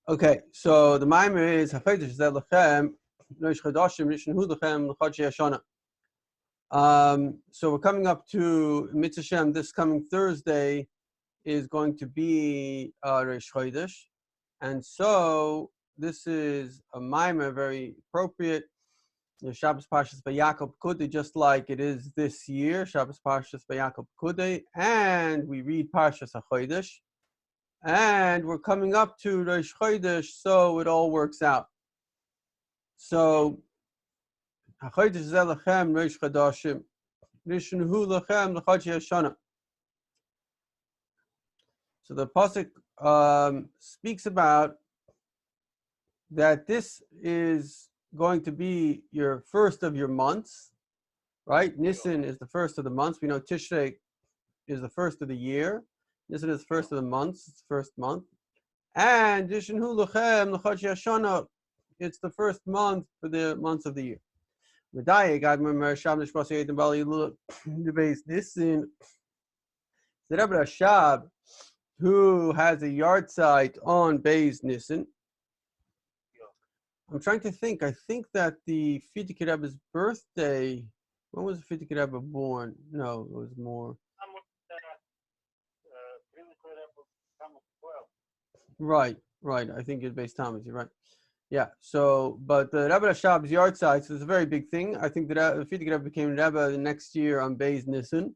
Okay, so the Mammer is HaChodesh Zeh Lechem Rosh Chodashim Rishon Lechem L'Chodshei Hashana. So we're coming up to Mitzvah Shem. This coming Thursday is going to be Rosh Chodesh, and so this is a Mammer very appropriate. The Shabbos Parshas Vayakov Kudei, just like it is this year, Shabbos Parshas Vayakov Kudei, and we read Parshas HaChodesh. And we're coming up to Rosh Chodesh, so it all works out. So, HaChodesh Zeh Lechem Rosh Chodashim, Rishon Lechem L'Chodshei Hashana. So the pasuk speaks about that this is going to be your first of your months, right? Nisan is the first of the months. We know Tishrei is the first of the year. This is the first of the months. It's the first month. And Rishon Lechem L'Chodshei Hashana, it's the first month for the months of the year. The Rebbe Rashab, who has a yard site on Beis Nissen. I'm trying to think. I think that the Frierdiker Rebbe's birthday, when was the Frierdiker Rebbe born? No, it was more. Right. I think it's Beis Thomas. You're right. Yeah. So, but the Rebbe Rashab's yard site is a very big thing. I think that the Frierdiker Rebbe became Rebbe the next year on Beis Nissen.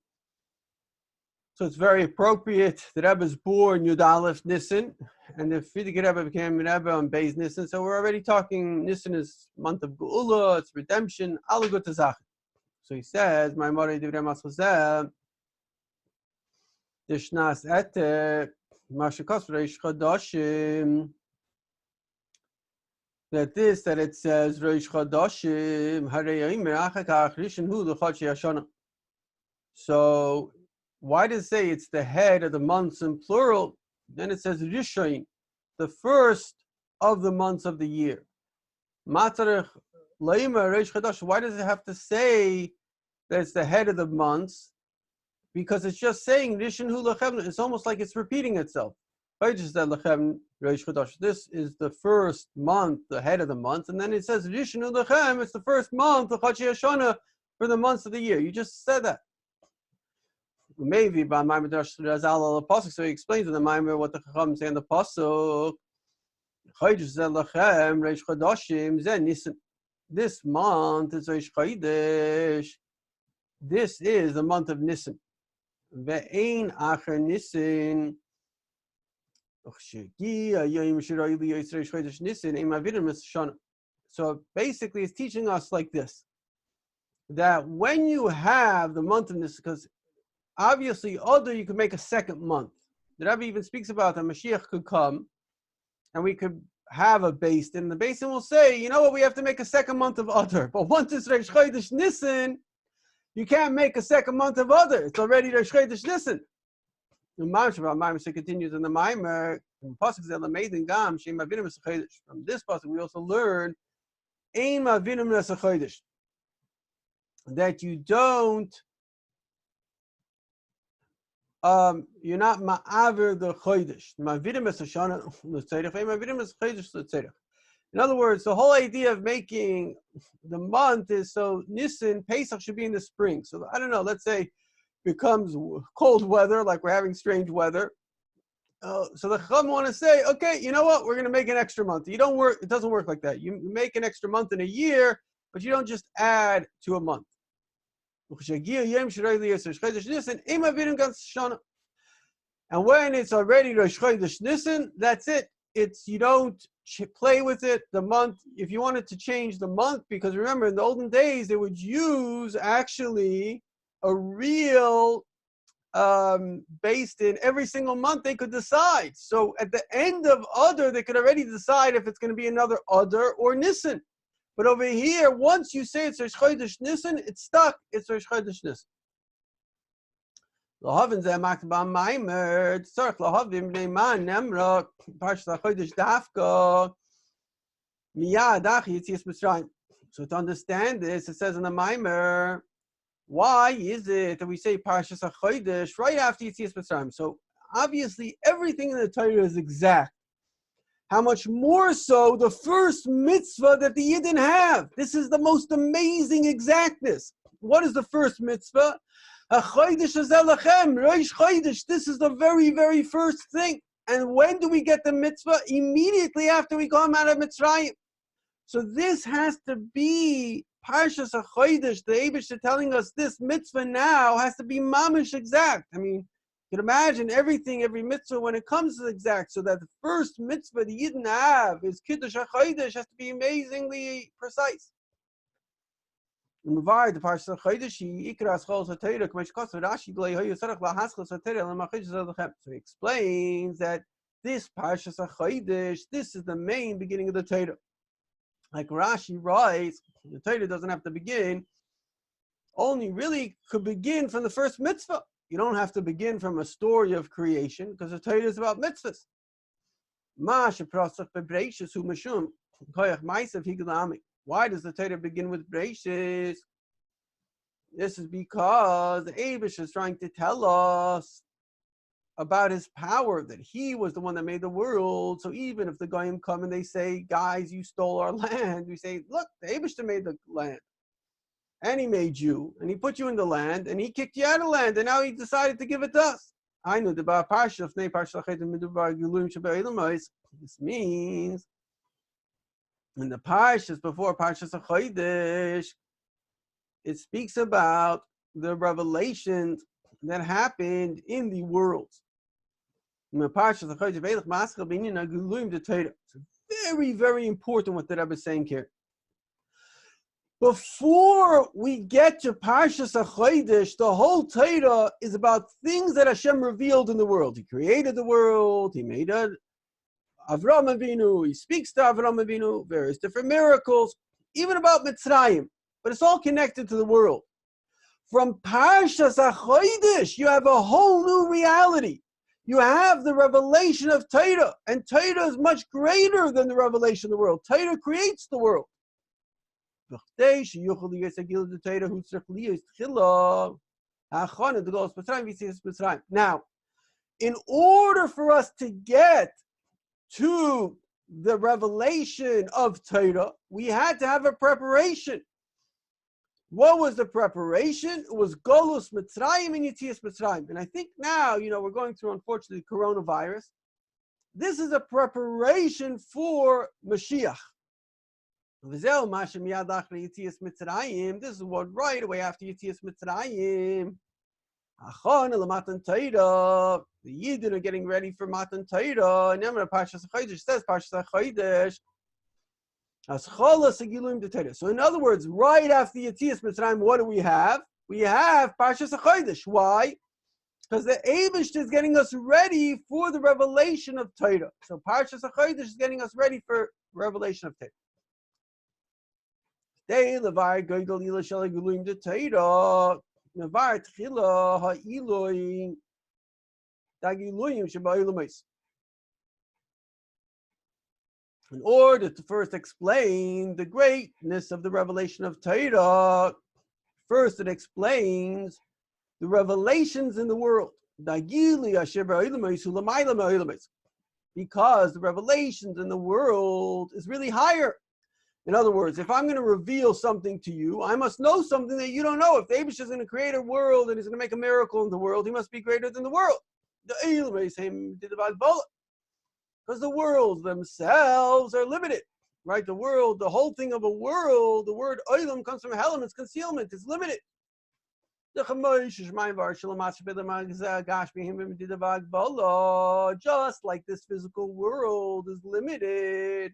So it's very appropriate. The Rebbe is born Yud Aleph Nissen, and the Frierdiker Rebbe became Rebbe on Beis Nissen. So we're already talking. Nissen is month of Geula. It's redemption. Alle gute Sachen. So he says, "My mother divrei masozeh, dishnas ete." That it says Rosh Chodashim So why does it say it's the head of the months in plural? Then it says Rishon, the first of the months of the year. Why does it have to say that it's the head of the months? Because it's just saying Rishon Hu Lechem. It's almost like it's repeating itself. This is the first month, the head of the month, and then it says Rishon Hu Lechem. It's the first month of Chodshei Hashana for the months of the year. You just said that. Maybe by Mammer Hachodesh, so he explains in the Mammer what the Chacham say in the pasuk. Chodesh Zeh Lechem Rosh Chodashim Zeh Nisan. This month is Rosh Chodesh. This is the month of Nisan. Ve'ein acher Nisan. So basically it's teaching us like this, that when you have the month of Nisan, because obviously Adar you could make a second month. The Rebbe even speaks about that Mashiach could come and we could have a Beis Din. The Beis Din will say, you know what, we have to make a second month of Adar. But once it's Rosh Chodesh Nisan, you can't make a second month of Adar. It's already Rosh Chodesh Nisan. So continues in the Mammer. From this pasuk, we also learn that you don't, you're not ma'aver the chodesh. In other words, the whole idea of making the month is so Nisan, Pesach should be in the spring. So I don't know, let's say becomes cold weather, like we're having strange weather. So the Chacham want to say, okay, you know what? We're going to make an extra month. You don't work. It doesn't work like that. You make an extra month in a year, but you don't just add to a month. And when it's already Rosh Chodesh Nisan, that's it. You don't play with it. The month, if you wanted to change the month, because remember in the olden days they would use actually a real based in every single month they could decide. So at the end of Adar, they could already decide if it's going to be another Adar or Nisan. But over here, once you say it's Rosh Chodesh Nisan, it's stuck. It's Rosh Chodesh Nisan. L'havin zeh makta b'maymer tzarich l'havim b'nei man nemra parshas HaChodesh dafka miyad achi yitzias Mitzrayim. So to understand this, it says in the Mammer, why is it that we say Parshas HaChodesh right after Yitzias Mitzrayim? So obviously everything in the Torah is exact. how much more so the first mitzvah that the Yidden have. This is the most amazing exactness. What is the first mitzvah? HaChodesh hazeh lachem, Rosh Chodesh. This is the very, very first thing. And when do we get the mitzvah? Immediately after we come out of Mitzrayim. So this has to be Parshas HaChodesh. The Eibishter telling us this mitzvah now has to be mamish exact. I mean, you can imagine everything, every mitzvah when it comes to exact. So that the first mitzvah the Yidden have is Kiddush HaChodesh has to be amazingly precise. The Parshas HaChodesh, Ikras Chol HaTorah, K'mesh Kosov Rashi Glei Hoyu Sarach Lahaschos HaTorah L'Machish Zalachem. So he explains that this Parshas HaChodesh, this is the main beginning of the Torah. Like Rashi writes, the Torah doesn't have to begin, only really could begin from the first mitzvah. You don't have to begin from a story of creation, because the Torah is about mitzvahs. Why does the Torah begin with Breishis? This is because the Eibush is trying to tell us about his power, that he was the one that made the world. So even if the Goyim come and they say, guys, you stole our land, we say, look, the Eibush made the land. And he made you, and he put you in the land, and he kicked you out of the land, and now he decided to give it to us. I know the Parsha. This means in the Parshas before Parshas HaChodesh, it speaks about the revelations that happened in the world. In the Parshas HaChodesh, it's very, very important what the Rebbe is saying here. Before we get to Parshas HaChodesh, the whole Torah is about things that Hashem revealed in the world. He created the world. He made Avraham Avinu. He speaks to Avraham Avinu. Various different miracles. Even about Mitzrayim. But it's all connected to the world. From Parshas HaChodesh, you have a whole new reality. You have the revelation of Torah. And Torah is much greater than the revelation of the world. Torah creates the world. Now, in order for us to get to the revelation of Torah, we had to have a preparation. What was the preparation? It was Golus Mitzrayim and Yetzias Mitzrayim. And I think now, we're going through, unfortunately, coronavirus. This is a preparation for Mashiach. This is what right away after Yetzias Mitzrayim. The Yidden are getting ready for Matan Torah. And Parshas HaChodesh says, Parshas HaChodesh, so in other words, right after Yetzias Mitzrayim, what do we have? We have Parshas HaChodesh. Why? Because the Eibush is getting us ready for the revelation of Torah. So Parshas HaChodesh is getting us ready for revelation of Torah. They levar goydol ila shel geluim de Torah, levar tchila ha'iloim, dagiloim sheba'ilomis. In order to first explain the greatness of the revelation of Torah, first it explains the revelations in the world. Because the revelations in the world is really higher. In other words, if I'm going to reveal something to you, I must know something that you don't know. If the Eibush is going to create a world and he's going to make a miracle in the world, he must be greater than the world. Because the worlds themselves are limited, right? The world, the whole thing of a world, the word oilam comes from helam, it's concealment, it's limited. Just like this physical world is limited.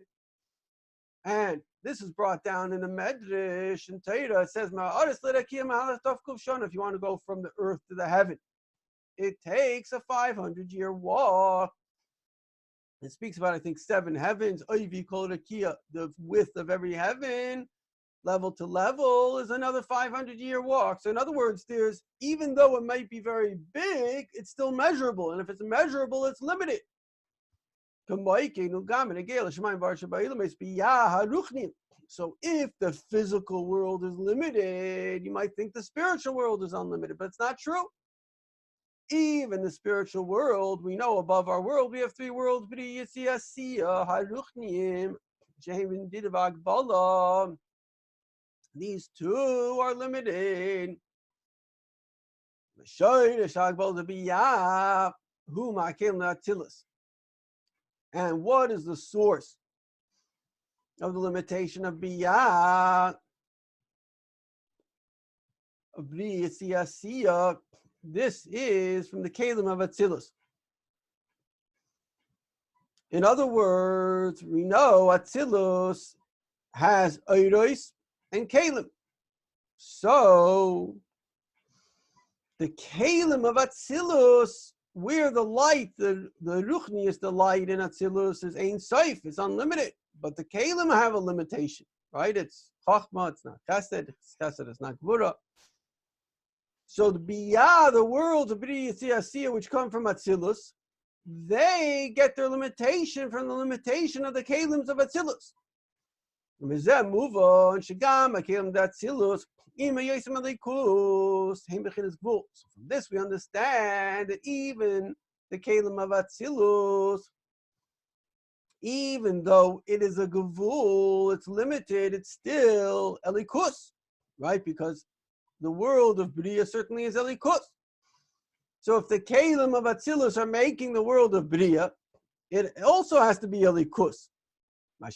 And this is brought down in the Medrash in Torah. It says, if you want to go from the earth to the heaven, it takes a 500-year walk. It speaks about, I think, 7 heavens. The width of every heaven, level to level, is another 500-year walk. So in other words, even though it might be very big, it's still measurable. And if it's measurable, it's limited. So if the physical world is limited, you might think the spiritual world is unlimited, but it's not true. even the spiritual world, we know above our world, we have three worlds. These two are limited. And what is the source of the limitation of Biyah? This is from the Kalim of Atzilus. In other words, we know Atzilus has Eiros and Kalim. So the Kalim of Atzilus, where the light, the Ruchnius, the light in Atzilus is Ein Sof, it's unlimited. But the Kalim have a limitation, right? It's Chachma, it's not Chesed, it's not Gvura. So the Biyah, the worlds of B'ri Yitziyah, which come from Atzilus, they get their limitation from the limitation of the Kalims of Atzilus. So from this we understand that even the Kalim of Atzilus, even though it is a Gevul, it's limited, it's still Elikus, right? Because the world of Bria certainly is Elikus. So if the Kalim of Atzilus are making the world of Bria, it also has to be Elikus. But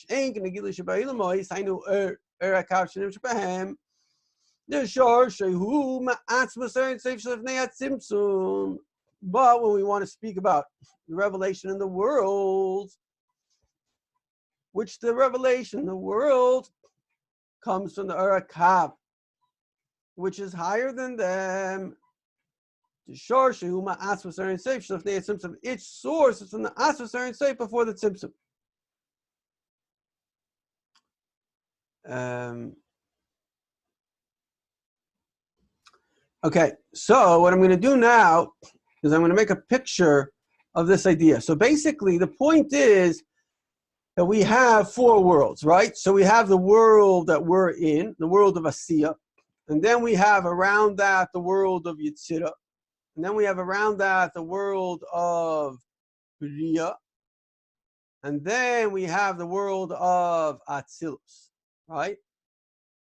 when we want to speak about the revelation in the world, which the revelation in the world comes from the Urakav, which is higher than them. Its source is from the Asvasar and Seif before the Tzimtzum. Okay, so what I'm going to do now is I'm going to make a picture of this idea. So basically, the point is that we have four worlds, right? So we have the world that we're in, the world of Asiya. And then we have around that the world of Yetzirah. And then we have around that the world of Bria. And then we have the world of Atzilus, right?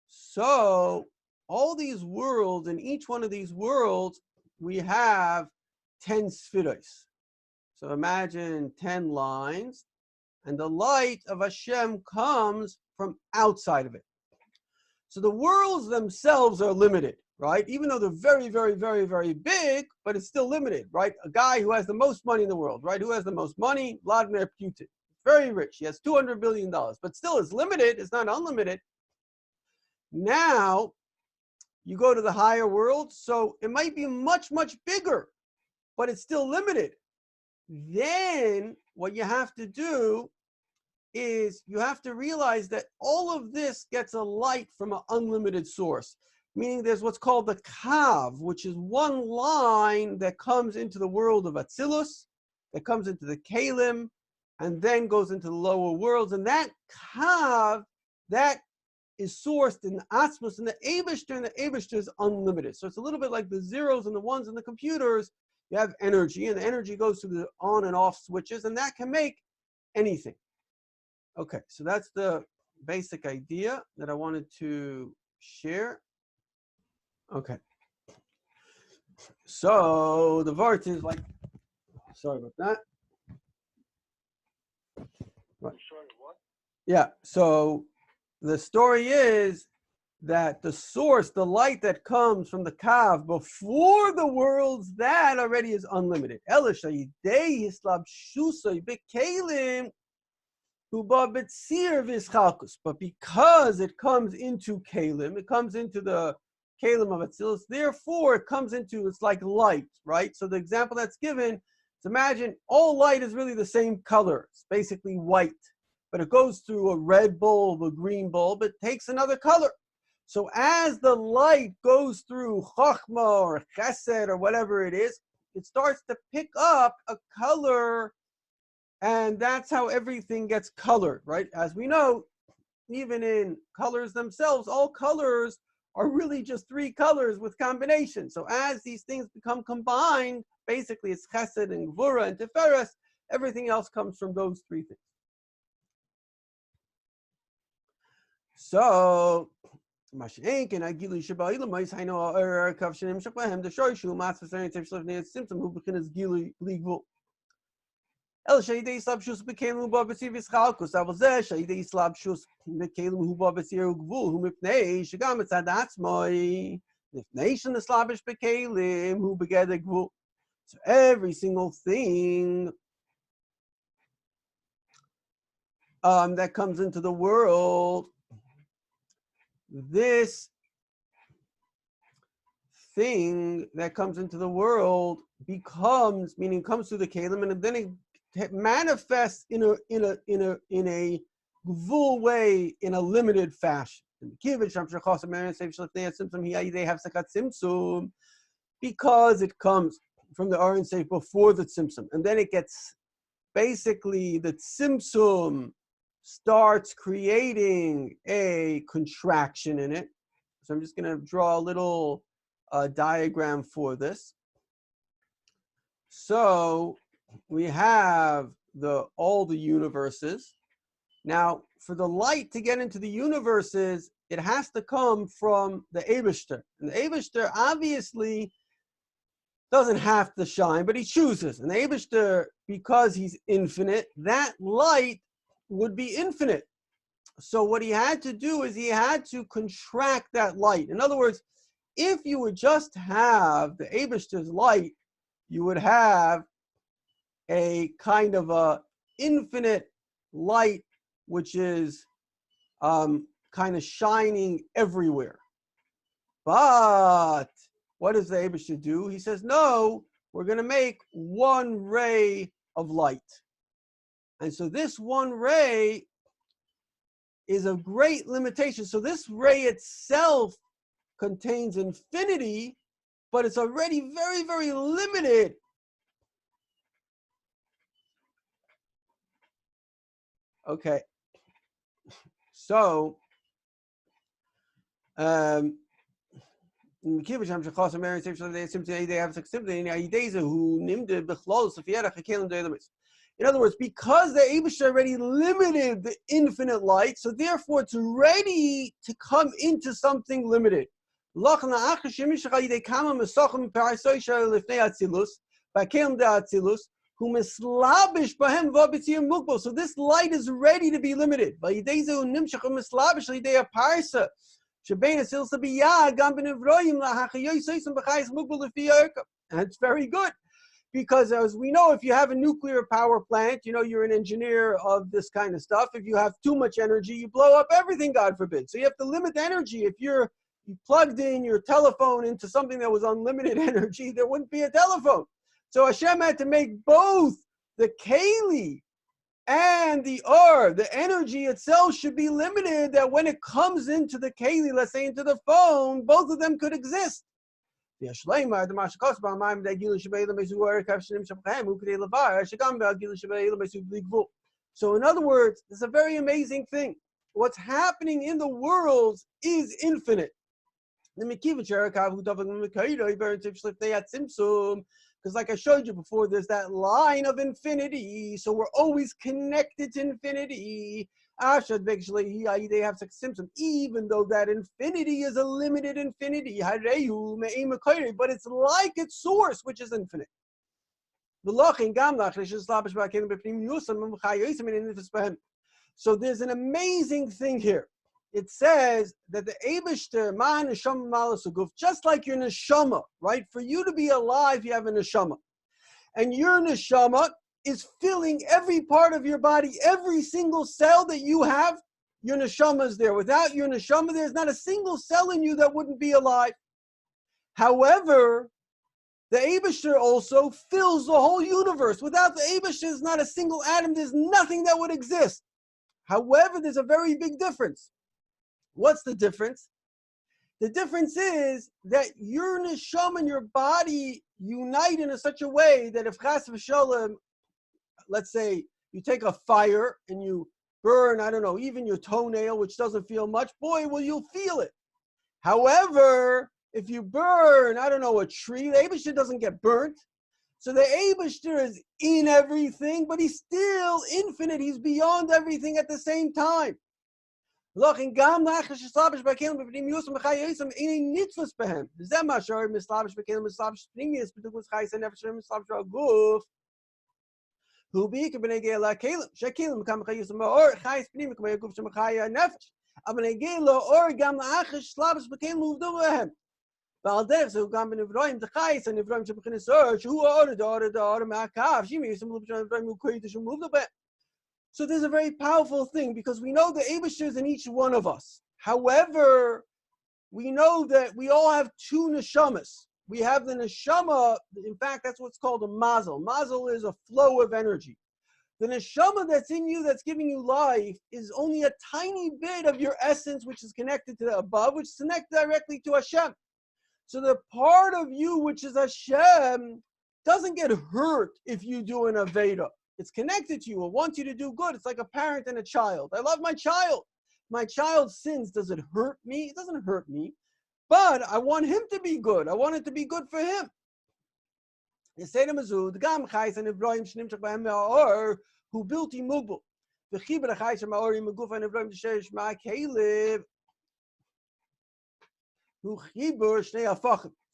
So all these worlds, in each one of these worlds, we have 10 spheres. So imagine 10 lines, and the light of Hashem comes from outside of it. So the worlds themselves are limited, right? Even though they're very, very, very, very big, but it's still limited, right? A guy who has the most money in the world, right? Who has the most money? Vladimir Putin. Very rich. He has $200 billion, but still it's limited. It's not unlimited. Now, you go to the higher world, so it might be much, much bigger, but it's still limited. Then what you have to do is you have to realize that all of this gets a light from an unlimited source, meaning there's what's called the Kav, which is one line that comes into the world of Atzilus, that comes into the Kalim, and then goes into the lower worlds. And that Kav, that is sourced in the Atzmos and the Eibishter, and the Eibishter is unlimited. So it's a little bit like the zeros and the ones in the computers. You have energy, and the energy goes to the on and off switches, and that can make anything. Okay, so that's the basic idea that I wanted to share. Okay. So the vart is like, sorry about that. Right. Sorry, what? Yeah, so the story is that the source, the light that comes from the Kav before the worlds, that already is unlimited. But because it comes into Kalim, it comes into the Kalim of Atzilus, therefore it comes into, it's like light, right? So the example that's given is, imagine all light is really the same color. It's basically white, but it goes through a red bulb, a green bulb, it takes another color. So as the light goes through Chachma or Chesed or whatever it is, it starts to pick up a color. And that's how everything gets colored, right? As we know, even in colors themselves, all colors are really just three colors with combination. So as these things become combined, basically it's chesed and gvura and tiferes, everything else comes from those three things. So, Mashenkin, Agilu Shabaila, Mais Hino, Kavshanim Shapahem, the Shorshu, Master Sari, Tifslavni, Simpson, who becomes Gilu Legal. El Shade Slabshus became Lubavisi Vishalkus, Avazeh, Shade Slabshus became Hubavisi Ugvul, whom if nay, Shagamatsa, that's my if nation the Slavish became who began the Gvul. So every single thing that comes into the world, this thing that comes into the world becomes, meaning comes through the kalim, and then it manifests in a gvul way, in a limited fashion. Because it comes from the Aron Seif before the Tzimtzum, and then it gets basically the Tzimtzum starts creating a contraction in it. So I'm just going to draw a little diagram for this. So we have all the universes. Now, for the light to get into the universes, it has to come from the Eibishter. And the Eibishter obviously doesn't have to shine, but he chooses. And the Eibishter, because he's infinite, that light would be infinite. So what he had to do is he had to contract that light. In other words, if you would just have the Eibishter's light, you would have a kind of a infinite light, which is kind of shining everywhere. But what does the Eibishter do? He says, no, we're going to make one ray of light. And so this one ray is a great limitation. So this ray itself contains infinity, but it's already very, very limited. Okay. So, in other words, because the Eibush already limited the infinite light, so therefore it's ready to come into something limited. So this light is ready to be limited. And it's very good, because as we know, if you have a nuclear power plant, you're an engineer of this kind of stuff. If you have too much energy, you blow up everything, God forbid. So you have to limit the energy. If you plugged in your telephone into something that was unlimited energy, there wouldn't be a telephone. So Hashem had to make both the keli and the energy itself should be limited, that when it comes into the keli, let's say into the phone, both of them could exist. So in other words, it's a very amazing thing. What's happening in the world is infinite. Because like I showed you before, there's that line of infinity. So we're always connected to infinity. They have such symptoms, even though that infinity is a limited infinity. But it's like its source, which is infinite. So there's an amazing thing here. It says that the Eibishter, ma neshama malasuguf, just like your neshama, right? For you to be alive, you have a neshama. And your neshama is filling every part of your body, every single cell that you have, your neshama is there. Without your neshama, there's not a single cell in you that wouldn't be alive. However, the Eibishter also fills the whole universe. Without the Eibishter, there's not a single atom, there's nothing that would exist. However, there's a very big difference. What's the difference? The difference is that your neshama and your body unite in such a way that if chas v'shalom, let's say you take a fire and you burn, I don't know, even your toenail, which doesn't feel much, boy, well, you'll feel it. However, if you burn, I don't know, a tree, the Eibishter doesn't get burnt. So the Eibishter is in everything, but he's still infinite. He's beyond everything at the same time. So this is a very powerful thing because we know the Eibishter is in each one of us. However, we know that we all have two neshamas. We have the neshama, in fact, that's what's called a mazel. Mazel is a flow of energy. The neshama that's in you, that's giving you life, is only a tiny bit of your essence, which is connected to the above, which is connected directly to Hashem. So the part of you, which is Hashem, doesn't get hurt if you do an Aveda. It's connected to you. It wants you to do good. It's like a parent and a child. I love my child. My child sins. Does it hurt me? It doesn't hurt me. But I want him to be good. I want it to be good for him. Who built imugbo. So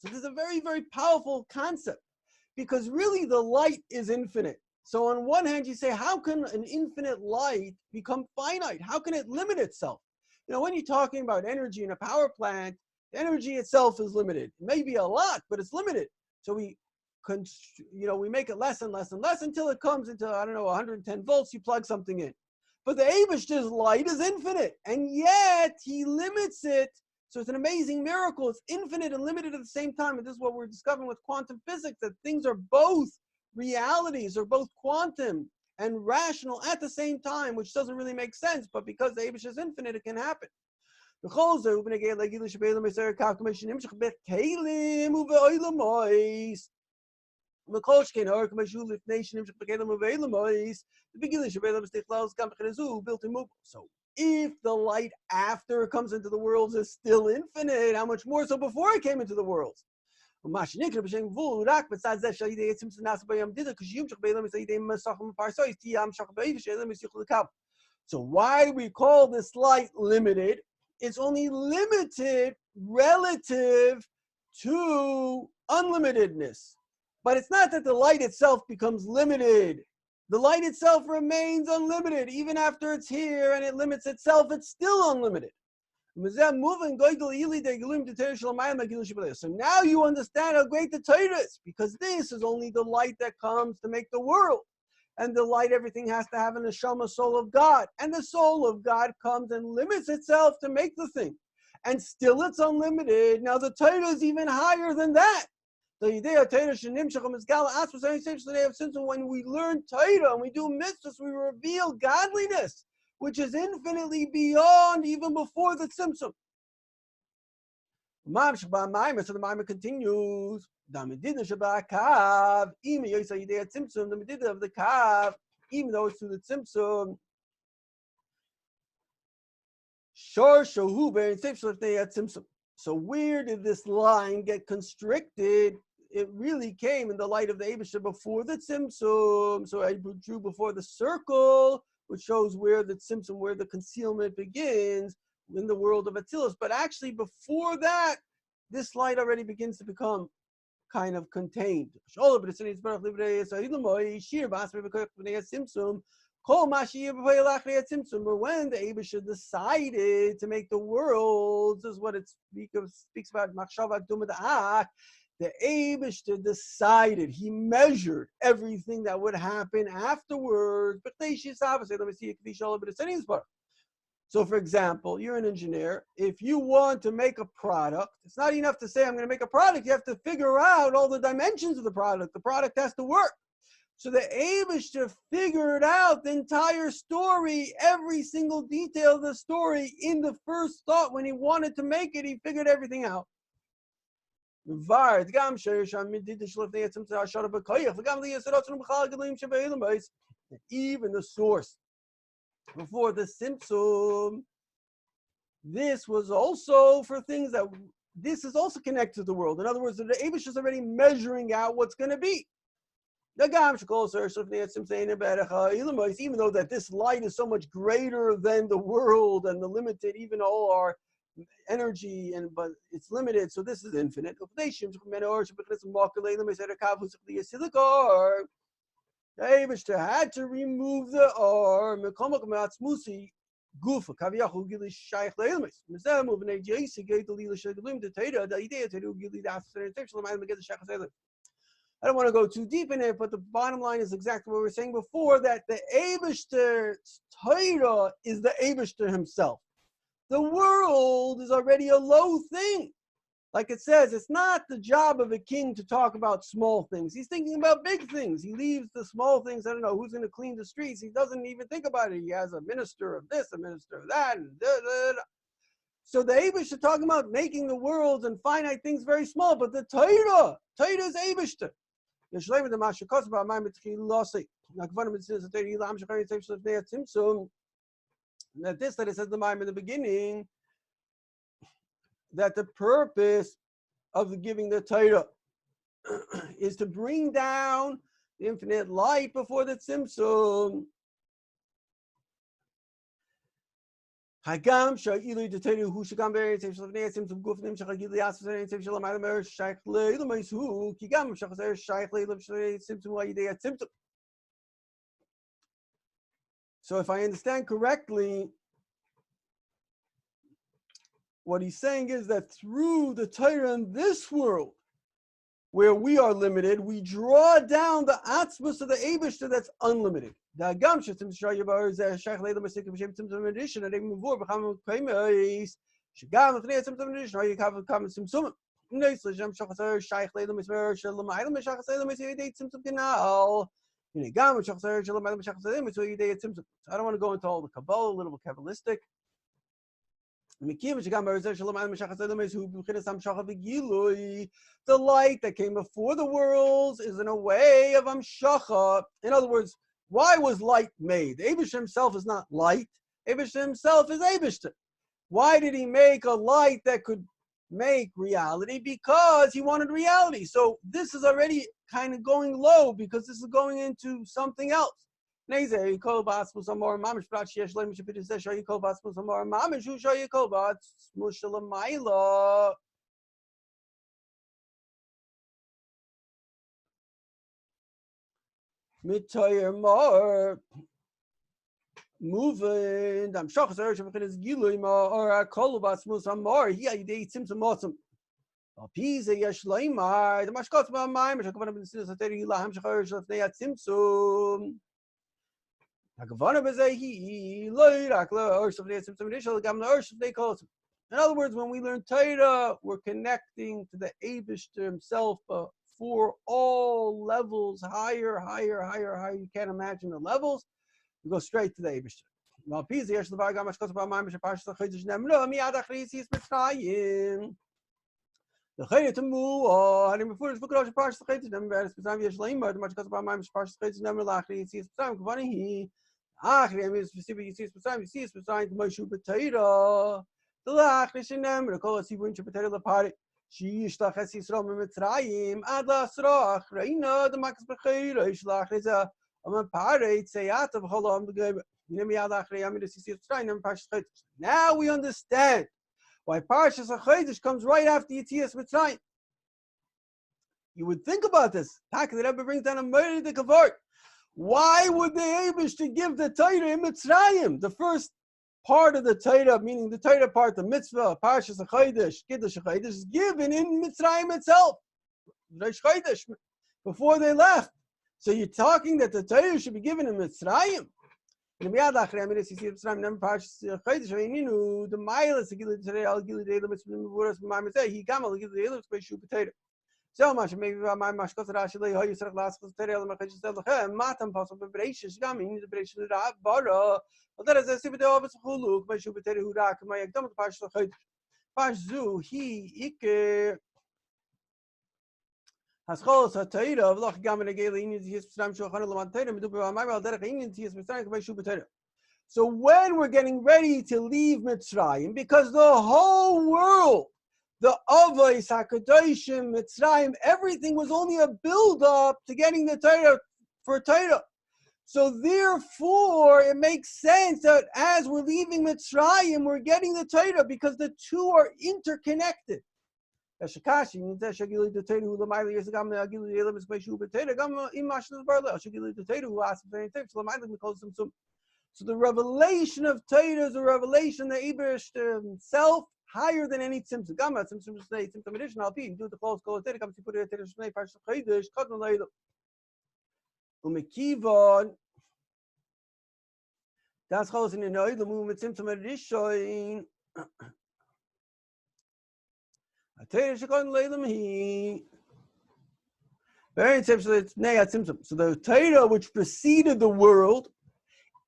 this is a very, very powerful concept because really the light is infinite. So on one hand, you say, how can an infinite light become finite? How can it limit itself? You know, when you're talking about energy in a power plant, the energy itself is limited. It may be a lot, but it's limited. So we make it less and less and less until it comes into, 110 volts, you plug something in. But the Eibishter's light is infinite, and yet he limits it. So it's an amazing miracle. It's infinite and limited at the same time. And this is what we're discovering with quantum physics, that things are both realities, are both quantum and rational at the same time, which doesn't really make sense. But because the Eibishter is infinite, it can happen. So if the light after it comes into the worlds is still infinite, how much more so before it came into the worlds? So why do we call this light limited? It's only limited relative to unlimitedness. But it's not that the light itself becomes limited. The light itself remains unlimited. Even after it's here and it limits itself, it's still unlimited. So now you understand how great the Torah is, because this is only the light that comes to make the world. And the light, everything has to have an neshama, soul of God. And the soul of God comes and limits itself to make the thing. And still it's unlimited. Now the Torah is even higher than that. When we learn Torah and we do mitzvahs, we reveal godliness, which is infinitely beyond even before the tzimtzum. So the Mammer continues. The medida of the kav, even though it's through the tzimtzum, so where did this line get constricted? It really came in the light of the Eibishter before the tzimtzum. So I drew before the circle, which shows where the tzimtzum, where the concealment begins in the world of Atzilus. But actually before that, this light already begins to become kind of contained. But when the Eibishter decided to make the worlds, this is what it speaks about. The Eibishter decided, he measured everything that would happen afterwards. So, for example, you're an engineer. If you want to make a product, it's not enough to say, I'm going to make a product. You have to figure out all the dimensions of the product. The product has to work. So the Eibishter figured out the entire story, every single detail of the story in the first thought. When he wanted to make it, he figured everything out. Even the source before the Tzimtzum, this was also for things that this is also connected to the world. In other words, the Abish is already measuring out what's going to be. Even though that this light is so much greater than the world and the limited, even all our energy, but it's limited, so this is infinite. The Eibishter had to remove the or Gufa, Kaviyahu Gili Shaykh Lailmis. Mizah moving a Jason gate the Lila Shagalim, the Tater, the idea to do Gili after the textual mind get the Shaykh Sailor. I don't want to go too deep in it, but the bottom line is exactly what we were saying before, that the Eibishter's Torah is the Eibishter himself. The world is already a low thing. Like it says, it's not the job of a king to talk about small things. He's thinking about big things. He leaves the small things. I don't know who's going to clean the streets. He doesn't even think about it. He has a minister of this, a minister of that, and da, da, da. So the Eibush are talking about making the world and finite things very small, but the Torah is Eibush. That this that it says the Mime in the beginning, that the purpose of giving the Torah is to bring down the infinite light before the Tzimtzum. Hagam sha'ilu the Torah who shagam be'er tzimtzum v'nei tzimtzum gufnim shachagili asfer tzimtzum shalam adamer shaykh le'ilu ma'ishu kigam shachazer shaykh le'ilu tzimtzum wa'idei tzimtzum. So if I understand correctly, what he's saying is that through the Torah in this world, where we are limited, we draw down the atzmus of the Eibishter that's unlimited. I don't want to go into all the Kabbalah, a little Kabbalistic. The light that came before the worlds is in a way of Amshacha. In other words, why was light made? Eibush himself is not light. Eibush himself is Eibush. Why did he make a light that could make reality? Because he wanted reality. So this is already kind of going low, because this is going into something else. Mitoyer more moving. I'm shocked. Or a kolobas musamor. He idea tzimtzum awesome. Pisa yeshleimar. The mashkot ma'amayim. Shakavan ben sinas ateri laham shachar shlefnei tzimtzum. In other words, when we learn Torah, we're connecting to the Eibishter himself for all levels, higher. You can't imagine the levels. We go straight to the Eibishter. The Chayet Mu, having before the Fukurosh Parsha Chayet, never as Pesam Yeshlaim, the much cause about my Parsha Chayet, never Lachri, sees Pesam, Kavani, Achri, is specific, you see Pesam, you see Pesam, Mashu Potato, the Lachri, Shinem, the Kola Sibun Potato, the party, she Shlachas Yisrom, Mitzrayim, Adla Srach, Reina, the Max Bechira, Shlachriza, Parade, Sayat of Holom, the Gab, Nemi Adachri, Amid, see Pesam, never Parsha Chayet. Now we understand why Parshas HaChodesh comes right after Yetzias Mitzrayim. You would think about this. Taka the Rebbe brings down a murder to Kavart. Why would they Abish to give the Torah in Mitzrayim? The first part of the Torah, meaning the Torah part, the mitzvah, Parshas HaChodesh, Kiddush HaChodesh, is given in Mitzrayim itself. Rosh Chodesh, before they left. So you're talking that the Torah should be given in Mitzrayim. The Milas today, I'll give the limits from the words from my say. He come, I'll give the limits by shoe potato. So much, maybe my mashkos actually, how you said last potato, my catches the matam possible preparations, coming, the preparation of that borrow. But that is a sip of the office who look by shoe potato who rack my dumb pash of the Pashzu, he, Haschos Hatayra of Loch Gaman Galen his Sam Shohan Lamantatum, do my derek in his Messiah by Shubatator. So when we're getting ready to leave Mitzrayim, because the whole world, the Avos, HaKadoshim, Mitzrayim, everything was only a build-up to getting the Torah for Torah. So therefore, it makes sense that as we're leaving Mitzrayim, we're getting the Torah because the two are interconnected. Shakashi means that Shagili the Torah who Lamaili is Gam Agili Elam is Meshu Potato Gam Imash the Barla Shagili the Torah who asks very tips Lamaili calls them some. So the revelation of Torah is a revelation that Ebersh himself higher than any tzimtzum. Gamma tzimtzum say tzimtzum edition. I'll be do the close call Torah comes to put it Torah Shnei Parsh Chodesh Kadmon Leilam. Umekivon. Das Chodesh in the Leilam mit tzimtzum edition. Very so the Torah which preceded the world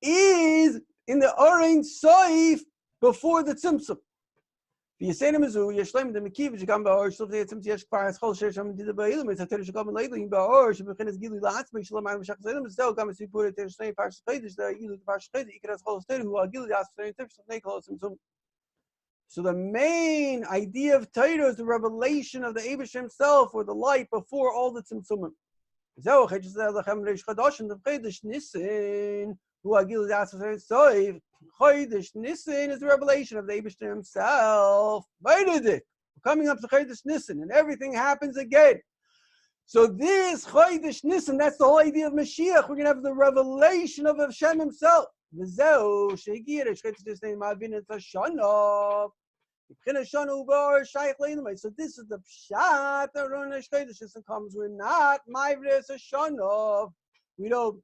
is in the Orein Soif before the Tzimtzum. The Yisayim Mizu Yeshlem the Mekiv Shagam Ba'or Shlov the Tzimtzum Yesh Kparas Chol Shesham Dida Ba'ilim It's a Torah Shagam Leilim Ba'or Shebechinas Gili La'atzmei Shalom Ayim Shach Zayim Zel Gam Sipur Torah Shnei Parsh Chodesh the Gili Parsh Chodesh Ikeras Chol Torah Hu Agili Das Torah Shnei Kol Tzimtzum. So the main idea of Torah is the revelation of the Eibush himself, or the light before all the Tzimtzumim. Chodesh Nisan is the revelation of the Eibush himself. We're coming up to Chodesh Nisan, and everything happens again. So this Chodesh Nisan, that's the whole idea of Mashiach. We're going to have the revelation of Hashem himself. So this is the pshat that Rosh Chodesh comes. We're not Ma'ivres Hashanah. We don't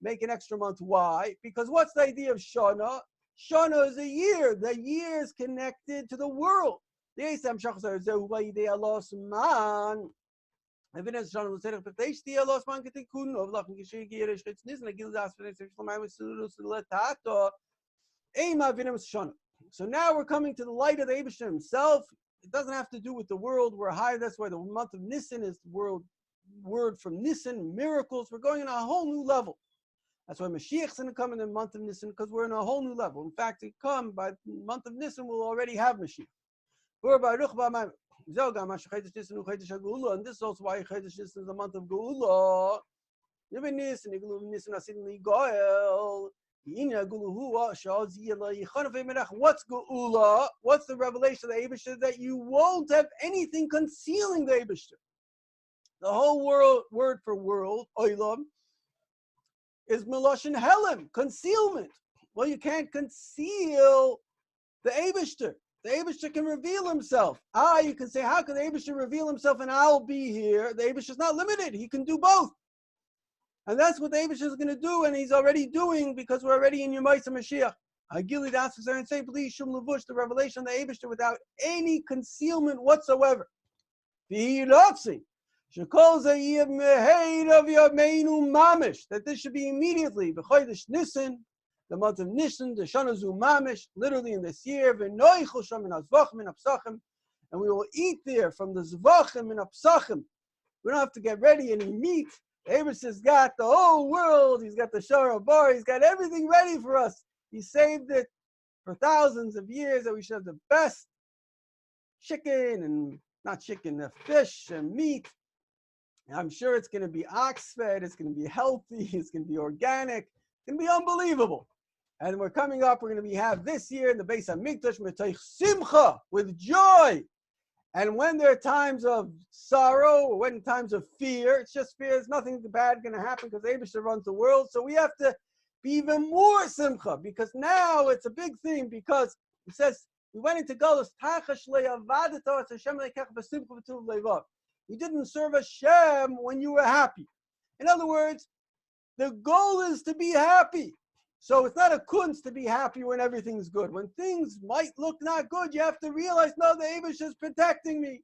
make an extra month. Why? Because what's the idea of Shana? Shana is a year. The year is connected to the world. Evidence Shana will say that they steal lost man can take kun of lachen geschehen hier ist nicht eine Gilde das für my Tato. So now we're coming to the light of the Eibush himself. It doesn't have to do with the world. We're high. That's why the month of Nisan is the word from Nisan, miracles. We're going on a whole new level. That's why Mashiach's going to come in the month of Nisan, because we're in a whole new level. In fact, to come by the month of Nisan, we'll already have Mashiach. And this is also why Chodesh is the month of Geula. What's Geula? What's the revelation of the Eibush? That you won't have anything concealing the Eibush. The whole word for world, Olam, is Meloshin Helim, concealment. Well, you can't conceal the Eibush. The Eibush can reveal himself. You can say, how can the Eibush reveal himself and I'll be here? The Eibush is not limited. He can do both. And that's what the Eibush is going to do, and he's already doing, because we're already in Yemaisa Mashiach. Agili das and say, please, Shum Levush, the revelation of the Eibush without any concealment whatsoever. That this should be immediately. B'chodesh Nisan, the month of Nisan, the Shana Zu Mamish, literally in this year, and we will eat there from the Zvachim and Apsachim. We don't have to get ready any meat. The Eibush has got the whole world. He's got the Shara Bar. He's got everything ready for us. He saved it for thousands of years that we should have the best chicken, and not chicken, the fish and meat. And I'm sure it's going to be ox-fed. It's going to be healthy. It's going to be organic. It's going to be unbelievable. And we're coming up. We're going to have this year in the Beis HaMikdash Metoich Simcha, with joy. And when there are times of sorrow, or when times of fear, it's just fear. There's nothing bad going to happen because Eibush runs the world. So we have to be even more simcha, because now it's a big thing, because it says we went into Galus. You didn't serve Hashem when you were happy. In other words, the goal is to be happy. So it's not a kunst to be happy when everything's good. When things might look not good, you have to realize, no, the Eibush is protecting me.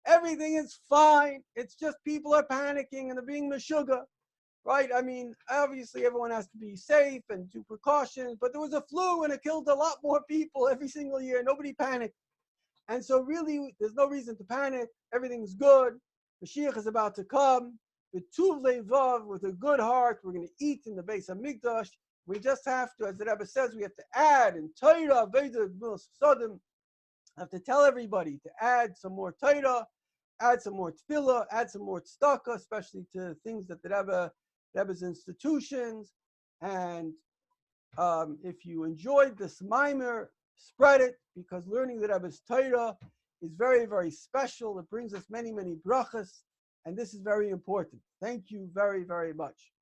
Everything is fine. It's just people are panicking and they're being meshuga, right? I mean, obviously everyone has to be safe and do precautions, but there was a flu and it killed a lot more people every single year. Nobody panicked. And so really, there's no reason to panic. Everything's good. Mashiach is about to come. With Tuv Levav, with a good heart, we're going to eat in the Beis HaMikdash. we just have to, as the Rebbe says, we have to add in Torah, Veda, Milas Sodim, have to tell everybody to add some more Torah, add some more tefillah, add some more tzedakah, especially to things that the Rebbe's institutions. And if you enjoyed this mimer, spread it, because learning the Rebbe's Torah is very, very special. It brings us many, many brachas, and this is very important. Thank you very, very much.